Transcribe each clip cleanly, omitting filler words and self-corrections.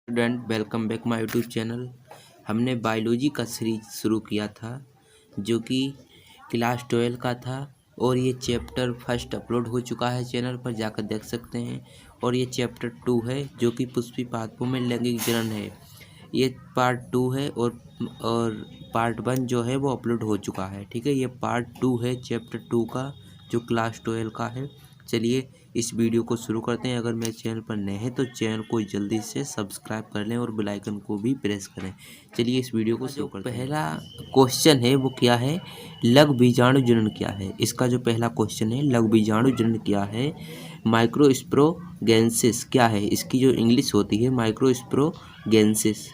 Student welcome back my YouTube channel. हमने biology का series शुरू किया था जो कि क्लास 12 का था और ये चैप्टर फर्स्ट अपलोड हो चुका है, चैनल पर जाकर देख सकते हैं। और ये चैप्टर 2 है जो कि पुष्पी पादपों में लैंगिक जनन है। ये पार्ट 2 है और पार्ट 1 जो है वो अपलोड हो चुका है। ठीक है, ये पार्ट 2 है चैप्टर 2 का जो क्लास 12 का है। चलिए इस वीडियो को शुरू करते हैं। अगर मेरे चैनल पर नए हैं तो चैनल को जल्दी से सब्सक्राइब कर लें और बेल आइकन को भी प्रेस करें। चलिए इस वीडियो को शुरू करते हैं। पहला क्वेश्चन है वो क्या है, लघु बीजाणु जनन क्या है। इसका जो पहला क्वेश्चन है लघु बीजाणु जनन क्या है, माइक्रोस्पोरोगेनेसिस क्या है। इसकी जो इंग्लिश होती है माइक्रोस्पोरोगेनेसिस,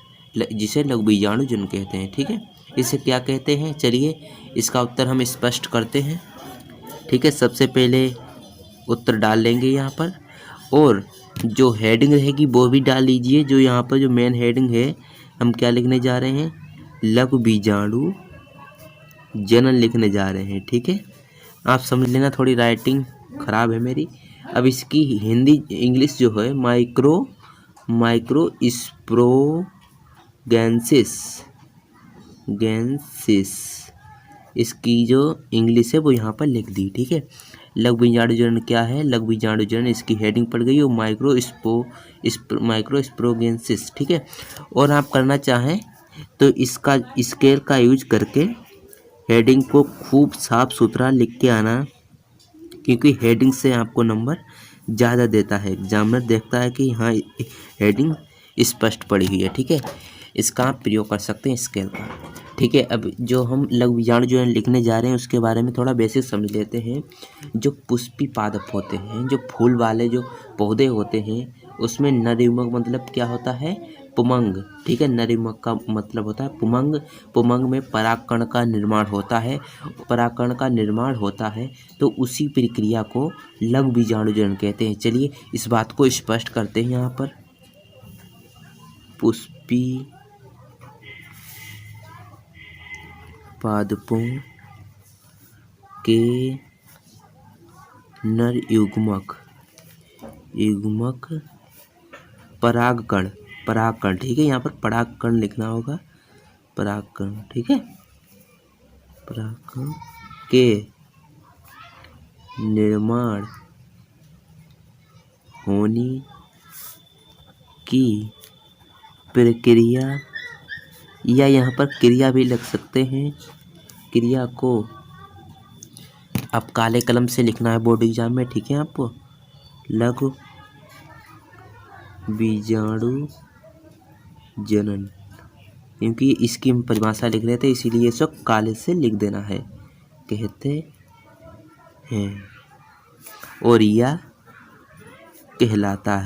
जिसे लघु बीजाणु जनन कहते हैं। ठीक है, इसे क्या कहते हैं, चलिए इसका उत्तर हम स्पष्ट करते हैं। ठीक है, सबसे पहले उत्तर डाल लेंगे यहाँ पर और जो हेडिंग रहेगी वो भी डाल लीजिए। जो यहाँ पर जो मेन हेडिंग है हम क्या लिखने जा रहे हैं, लघु बीजाणु जनन लिखने जा रहे हैं। ठीक है, आप समझ लेना, थोड़ी राइटिंग खराब है मेरी। अब इसकी हिंदी इंग्लिश जो है माइक्रोस्पोरोगेनेसिस, इसकी जो इंग्लिश है वो यहाँ पर लिख दी। ठीक है, लघु बीजाणु जनन क्या है, लघु बीजाणु जनन इसकी हेडिंग पड़ गई और माइक्रोस्पोरोगेनेसिस। ठीक है, और आप करना चाहें तो इसका स्केल का यूज करके हेडिंग को खूब साफ सुथरा लिख के आना, क्योंकि हेडिंग से आपको नंबर ज़्यादा देता है। एग्जामिनर देखता है कि हाँ हेडिंग स्पष्ट पड़ी हुई है। ठीक है, इसका आप प्रयोग कर सकते हैं स्केल का। ठीक है, अब जो हम लघु बीजाणु जनन लिखने जा रहे हैं उसके बारे में थोड़ा बेसिक समझ लेते हैं। जो पुष्पी पादप होते हैं, जो फूल वाले जो पौधे होते हैं, उसमें नर युग्मक मतलब क्या होता है, पुमंग। ठीक है, नर युग्मक का मतलब होता है पुमंग। पुमंग में परागकण का निर्माण होता है। परागकण का निर्माण होता है तो उसी प्रक्रिया को लघु बीजाणु जनन कहते हैं। चलिए इस बात को स्पष्ट करते हैं। यहाँ पर पुष्पी पादपों के नर युग्मक परागकण। ठीक है, यहाँ पर परागकण लिखना होगा, परागकण। ठीक है, परागकण के निर्माण होने की प्रक्रिया, या यहाँ पर क्रिया भी लिख सकते हैं, क्रिया को अब काले कलम से लिखना है बोर्ड एग्जाम में। ठीक है, आपको लघु बीजाणु जनन, क्योंकि इसकी हम परिभाषा लिख रहे थे इसीलिए इसको काले से लिख देना है, कहते हैं, और यह कहलाता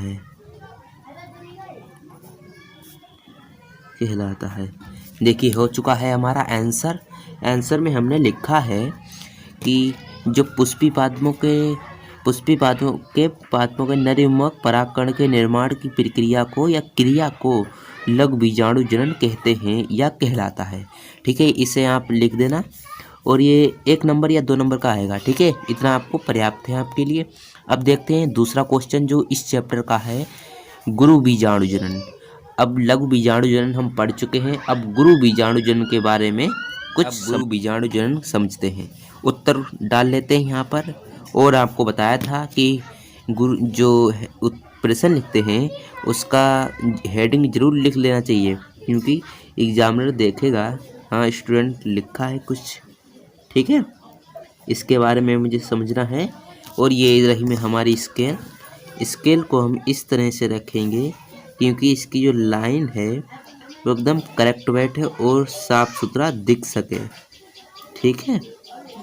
है। देखिए हो चुका है हमारा आंसर। आंसर में हमने लिखा है कि जो पुष्पी पादपों के नर युग्मक परागकण के निर्माण की प्रक्रिया को या क्रिया को लघु बीजाणु जनन कहते हैं या कहलाता है। ठीक है, इसे आप लिख देना और ये 1 नंबर या 2 नंबर का आएगा। ठीक है, इतना आपको पर्याप्त है आपके लिए। अब देखते हैं दूसरा क्वेश्चन जो इस चैप्टर का है, गुरु बीजाणु जनन। अब लघु बीजाणु जनन हम पढ़ चुके हैं, अब गुरु बीजाणु जनन के बारे में कुछ गुरु बीजाणु जनन समझते हैं। उत्तर डाल लेते हैं यहाँ पर। और आपको बताया था कि गुरु जो प्रश्न लिखते हैं उसका हेडिंग जरूर लिख लेना चाहिए, क्योंकि एग्जामिनर देखेगा हाँ स्टूडेंट लिखा है कुछ। ठीक है, इसके बारे में मुझे समझना है। और ये रही में हमारी स्केल को हम इस तरह से रखेंगे क्योंकि इसकी जो लाइन है वो एकदम करेक्ट बैठे और साफ सुथरा दिख सके। ठीक है,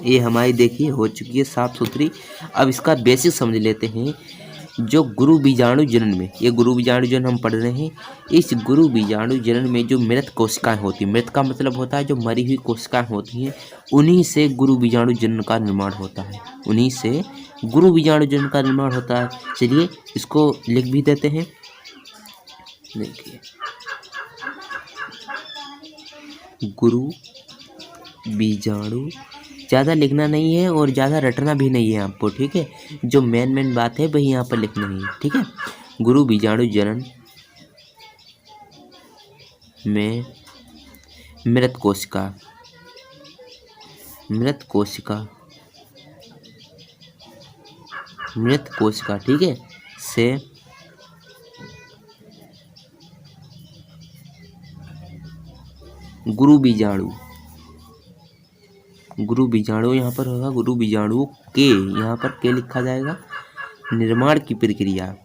ये हमारी देखिए हो चुकी है साफ सुथरी। अब इसका बेसिक समझ लेते हैं। जो गुरु बीजाणु जनन में, ये गुरु बीजाणु जनन हम पढ़ रहे हैं, इस गुरु बीजाणु जनन में जो मृत कोशिकाएं होती हैं, मृत का मतलब होता है जो मरी हुई कोशिकाएं होती हैं, उन्हीं से गुरु बीजाणु जनन का निर्माण होता है। उन्हीं से गुरु बीजाणु जनन का निर्माण होता है। चलिए इसको लिख भी देते हैं। देखिए गुरु बीजाणु, ज़्यादा लिखना नहीं है और ज़्यादा रटना भी नहीं है आपको। ठीक है, जो मेन बात है वही यहाँ पर लिखना है। ठीक है, गुरु बीजाणु जनन में मृत कोशिका, मृत कोशिका, मृत कोशिका, ठीक है, से गुरु बीजाणु, गुरु बीजाणु यहाँ पर होगा, गुरु बीजाणु के, यहाँ पर के लिखा जाएगा, निर्माण की प्रक्रिया,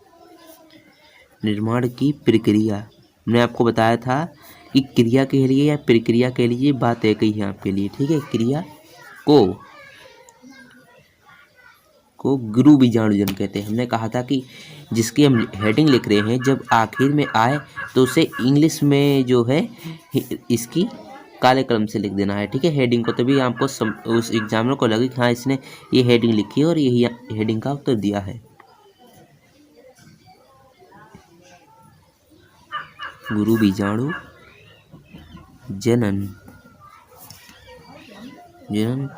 निर्माण की प्रक्रिया। मैंने आपको बताया था कि क्रिया के लिए या प्रक्रिया के लिए बात एक ही है आपके लिए, ठीक है। क्रिया को गुरु बीजाणुजन कहते हैं। हमने कहा था कि जिसकी हम हेडिंग लिख रहे हैं जब आखिर में आए तो उसे इंग्लिश में जो है इसकी काले कलम से लिख देना है, ठीक है, हेडिंग को। तभी आपको उस एग्जामिनर को लगे कि हाँ इसने ये हेडिंग लिखी है और यही हेडिंग का उत्तर दिया है। गुरु बीजाणु जनन, जनन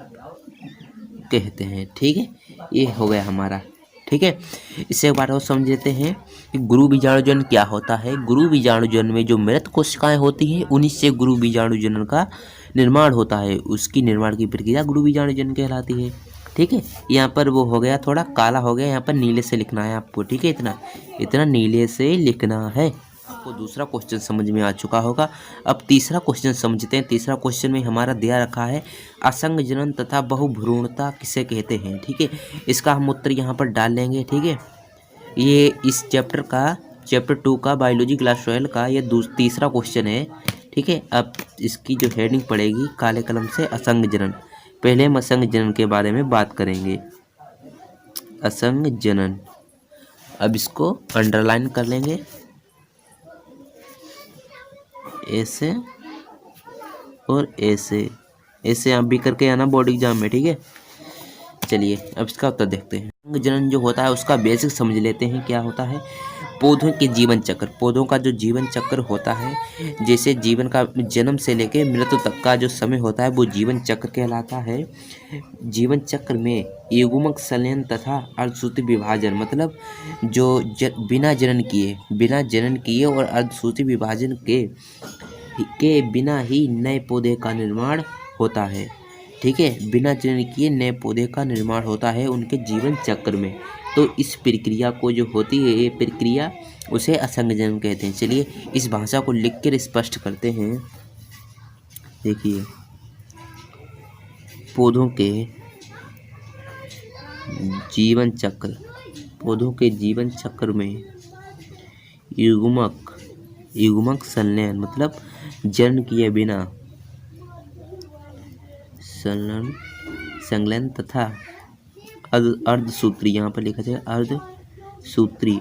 कहते हैं, ठीक है। ये हो गया हमारा, ठीक है। इससे एक बार और समझ लेते हैं कि गुरु बीजाणुजन क्या होता है। गुरु बीजाणुजन में जो मृत कोशिकाएं होती हैं उन्हीं से गुरु बीजाणुजन का निर्माण होता है, उसकी निर्माण की प्रक्रिया गुरु बीजाणुजन कहलाती है, ठीक है। यहाँ पर वो हो गया, थोड़ा काला हो गया, यहाँ पर नीले से लिखना है आपको, ठीक है, इतना इतना नीले से लिखना है। आपको दूसरा क्वेश्चन समझ में आ चुका होगा। अब तीसरा क्वेश्चन समझते हैं। तीसरा क्वेश्चन में हमारा दिया रखा है असंग जनन तथा बहुभ्रूणता किसे कहते हैं, ठीक है। इसका हम उत्तर यहाँ पर डाल लेंगे, ठीक है। ये इस चैप्टर 2 का बायोलॉजी क्लास 12 का ये तीसरा क्वेश्चन है, ठीक है। अब इसकी जो हेडिंग पड़ेगी काले कलम से असंग जनन। पहले हम असंग जनन के बारे में बात करेंगे, असंग जनन। अब इसको अंडरलाइन कर लेंगे ऐसे और ऐसे, ऐसे आप भी करके आना बोर्ड एग्जाम में, ठीक है। चलिए अब इसका उत्तर देखते हैं। असंग जनन जो होता है उसका बेसिक समझ लेते हैं। क्या होता है? पौधों के जीवन चक्र, पौधों का जो जीवन चक्र होता है, जैसे जीवन का जन्म से लेकर मृत्यु तक का जो समय होता है वो जीवन चक्र कहलाता है। जीवन चक्र में युग्मक संलयन तथा अर्धसूत्री विभाजन, मतलब जो बिना जनन किए और अर्धसूत्री विभाजन के बिना ही नए पौधे का निर्माण होता है, ठीक है। बिना जनन किए नए पौधे का निर्माण होता है उनके जीवन चक्र में। तो इस प्रक्रिया को जो होती है ये प्रक्रिया उसे असंग जनन कहते हैं। चलिए इस भाषा को लिख कर स्पष्ट करते हैं। देखिए, पौधों के जीवन चक्र, पौधों के जीवन चक्र में युग्मक संलयन, मतलब जन्म किए बिना संलयन तथा अर्धसूत्री, यहाँ पर लिखा जाए अर्धसूत्री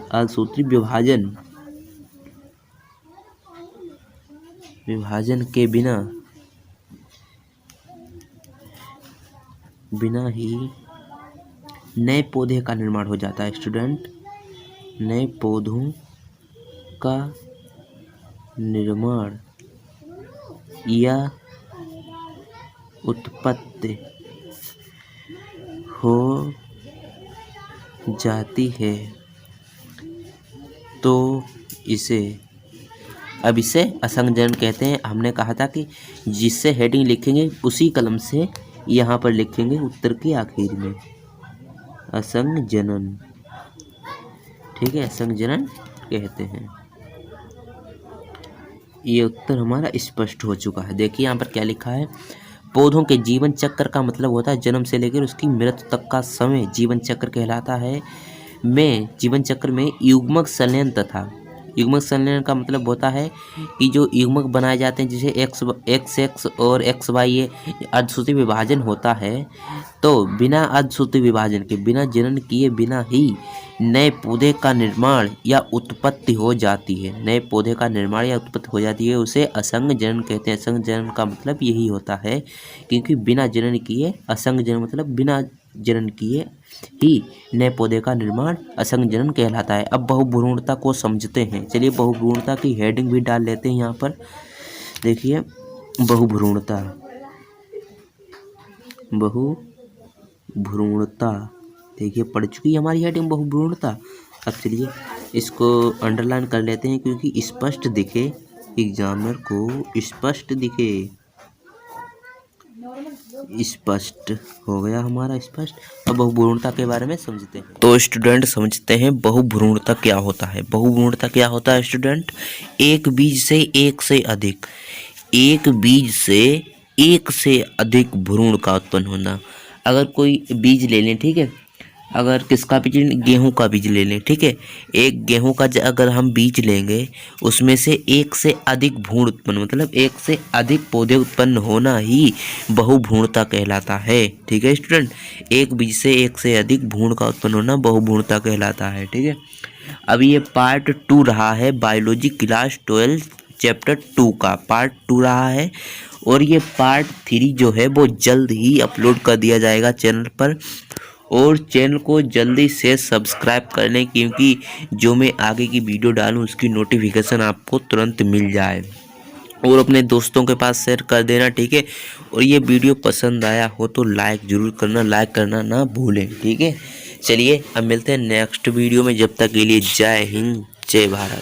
विभाजन के बिना ही नए पौधे का निर्माण हो जाता है। स्टूडेंट, नए पौधों का निर्माण या उत्पत्ति हो जाती है तो इसे असंग जनन कहते हैं। हमने कहा था कि जिससे हेडिंग लिखेंगे उसी कलम से यहाँ पर लिखेंगे उत्तर के आखिर में, असंग जनन, ठीक है, असंग जनन कहते हैं। ये उत्तर हमारा स्पष्ट हो चुका है। देखिए यहाँ पर क्या लिखा है, पौधों के जीवन चक्र का मतलब होता है जन्म से लेकर उसकी मृत्यु तक का समय जीवन चक्र कहलाता है। जीवन चक्र में युग्मक संलयन तथा, युग्मक संलयन का मतलब होता है कि जो युग्मक बनाए जाते हैं जैसे एक्स और एक्स वाई, ये अर्धसूत्री विभाजन होता है। तो बिना अर्धसूत्री विभाजन के, बिना जनन किए बिना ही नए पौधे का निर्माण या उत्पत्ति हो जाती है, नए पौधे का निर्माण या उत्पत्ति हो जाती है, उसे असंग जनन कहते हैं। असंग जनन का मतलब यही होता है, क्योंकि बिना जनन किए, असंग जनन मतलब बिना जनन किए ही नए पौधे का निर्माण असंग जनन कहलाता है। अब बहुभ्रूणता को समझते हैं। चलिए बहुभ्रूणता की हेडिंग भी डाल लेते हैं यहाँ पर। देखिए बहुभ्रूणता, देखिए पढ़ चुकी है हमारी हेडिंग बहुभ्रूणता। अब चलिए इसको अंडरलाइन कर लेते हैं क्योंकि स्पष्ट दिखे एग्जामिनर को स्पष्ट दिखे। स्पष्ट हो गया हमारा स्पष्ट। अब बहुभ्रूणता के बारे में समझते हैं। तो स्टूडेंट समझते हैं बहुभ्रूणता क्या होता है। बहुभ्रूणता क्या होता है स्टूडेंट? एक बीज से एक से अधिक, एक बीज से एक से अधिक भ्रूण का उत्पन्न होना। अगर कोई बीज ले लें, ठीक है, अगर किसका बीज, गेहूं का बीज ले लें, ठीक है, एक गेहूं का अगर हम बीज लेंगे, उसमें से एक से अधिक भ्रूण उत्पन्न, मतलब एक से अधिक पौधे उत्पन्न होना ही बहुभ्रूणता कहलाता है। ठीक है स्टूडेंट, एक बीज से एक से अधिक भ्रूण का उत्पन्न होना बहुभ्रूणता कहलाता है। ठीक है, अब ये पार्ट 2 रहा है बायोलॉजी क्लास 12 चैप्टर 2 का पार्ट 2 रहा है, और ये पार्ट 3 जो है वो जल्द ही अपलोड कर दिया जाएगा चैनल पर। और चैनल को जल्दी से सब्सक्राइब कर लें, क्योंकि जो मैं आगे की वीडियो डालूं उसकी नोटिफिकेशन आपको तुरंत मिल जाए। और अपने दोस्तों के पास शेयर कर देना, ठीक है। और ये वीडियो पसंद आया हो तो लाइक ज़रूर करना, लाइक करना ना भूलें, ठीक है। चलिए अब मिलते हैं नेक्स्ट वीडियो में, जब तक के लिए जय हिंद जय भारत।